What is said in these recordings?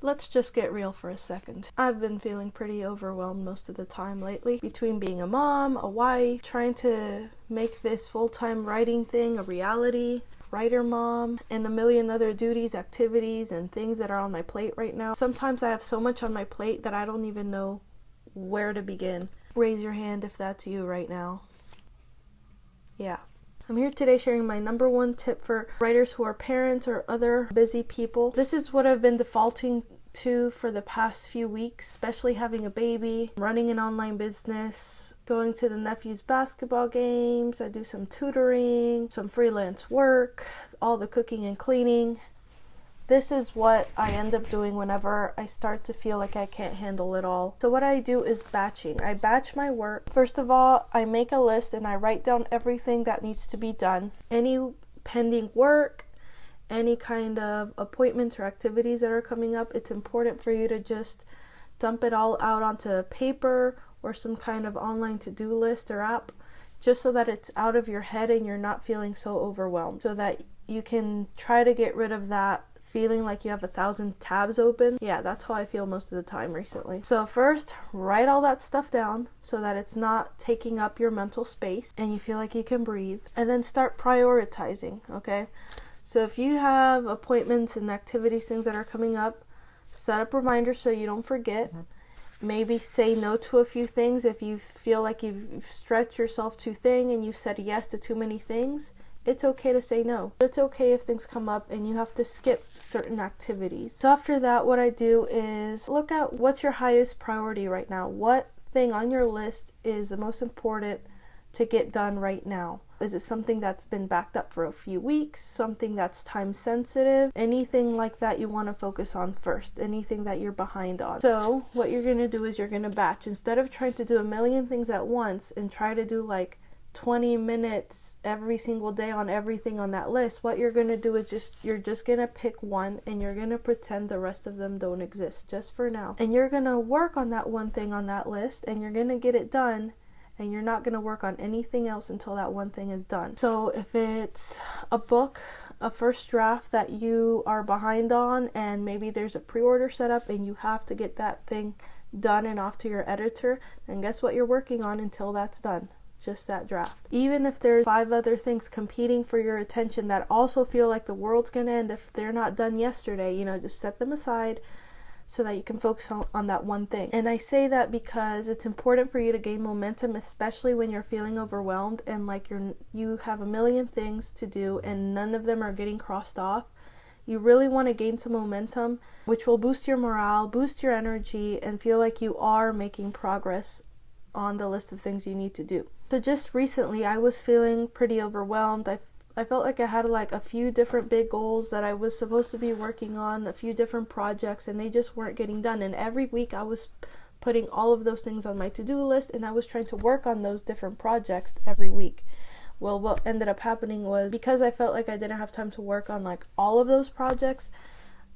Let's just get real for a second. I've been feeling pretty overwhelmed most of the time lately, between being a mom, a wife, trying to make this full-time writing thing a reality, writer mom, and a million other duties, activities, and things that are on my plate right now. Sometimes I have so much on my plate that I don't even know where to begin. Raise your hand if that's you right now. Yeah. I'm here today sharing my number one tip for writers who are parents or other busy people. This is what I've been defaulting to for the past few weeks, especially having a baby, running an online business, going to the nephew's basketball games. I do some tutoring, some freelance work, all the cooking and cleaning. This is what I end up doing whenever I start to feel like I can't handle it all. So what I do is batching. I batch my work. First of all, I make a list and I write down everything that needs to be done. Any pending work, any kind of appointments or activities that are coming up, it's important for you to just dump it all out onto paper or some kind of online to-do list or app, just so that it's out of your head and you're not feeling so overwhelmed, so that you can try to get rid of that feeling like you have 1,000 tabs open. Yeah, that's how I feel most of the time recently. So first, write all that stuff down so that it's not taking up your mental space and you feel like you can breathe. And then start prioritizing, okay? So if you have appointments and activities, things that are coming up, set up reminders so you don't forget. Maybe say no to a few things if you feel like you've stretched yourself too thin and you said yes to too many things. It's okay to say no. It's okay if things come up and you have to skip certain activities. So after that, what I do is look at what's your highest priority right now. What thing on your list is the most important to get done right now? Is it something that's been backed up for a few weeks? Something that's time sensitive? Anything like that you want to focus on first. Anything that you're behind on. So what you're going to do is you're going to batch. Instead of trying to do a million things at once and try to do like 20 minutes every single day on everything on that list, what you're going to do is you're just going to pick one and you're going to pretend the rest of them don't exist just for now. And you're going to work on that one thing on that list and you're going to get it done, and you're not going to work on anything else until that one thing is done. So if it's a book, a first draft that you are behind on, and maybe there's a pre-order set up and you have to get that thing done and off to your editor, then guess what you're working on until that's done? Just that draft. Even if there's 5 other things competing for your attention that also feel like the world's gonna end if they're not done yesterday, just set them aside so that you can focus on that one thing. And I say that because it's important for you to gain momentum, especially when you're feeling overwhelmed and like you have a million things to do and none of them are getting crossed off. You really want to gain some momentum, which will boost your morale, boost your energy, and feel like you are making progress on the list of things you need to do. So just recently I was feeling pretty overwhelmed. I felt like I had like a few different big goals that I was supposed to be working on, a few different projects, and they just weren't getting done. And every week I was putting all of those things on my to-do list and I was trying to work on those different projects every week. Well, what ended up happening was, because I felt like I didn't have time to work on like all of those projects,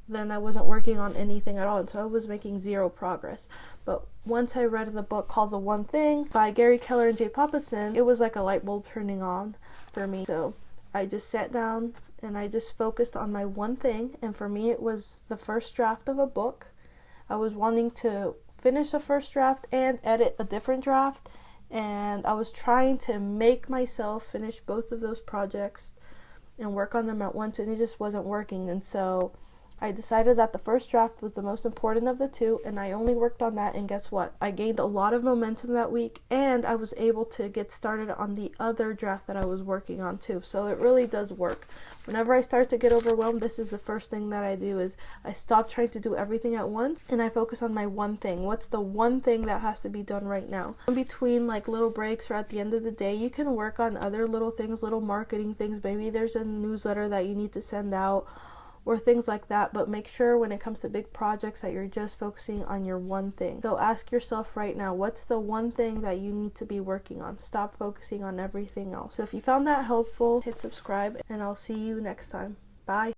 then I wasn't working on anything at all, and so I was making zero progress. But once I read the book called The One Thing by Gary Keller and Jay Papasan, it was like a light bulb turning on for me. So I just sat down and I just focused on my one thing, and for me it was the first draft of a book. I was wanting to finish a first draft and edit a different draft, and I was trying to make myself finish both of those projects and work on them at once, and it just wasn't working. And so I decided that the first draft was the most important of the two, and I only worked on that, and guess what? I gained a lot of momentum that week, and I was able to get started on the other draft that I was working on too. So it really does work. Whenever I start to get overwhelmed, this is the first thing that I do, is I stop trying to do everything at once and I focus on my one thing. What's the one thing that has to be done right now? In between like little breaks or at the end of the day, you can work on other little things, little marketing things. Maybe there's a newsletter that you need to send out or things like that, but make sure when it comes to big projects that you're just focusing on your one thing. So ask yourself right now, what's the one thing that you need to be working on? Stop focusing on everything else. So if you found that helpful, hit subscribe, and I'll see you next time. Bye.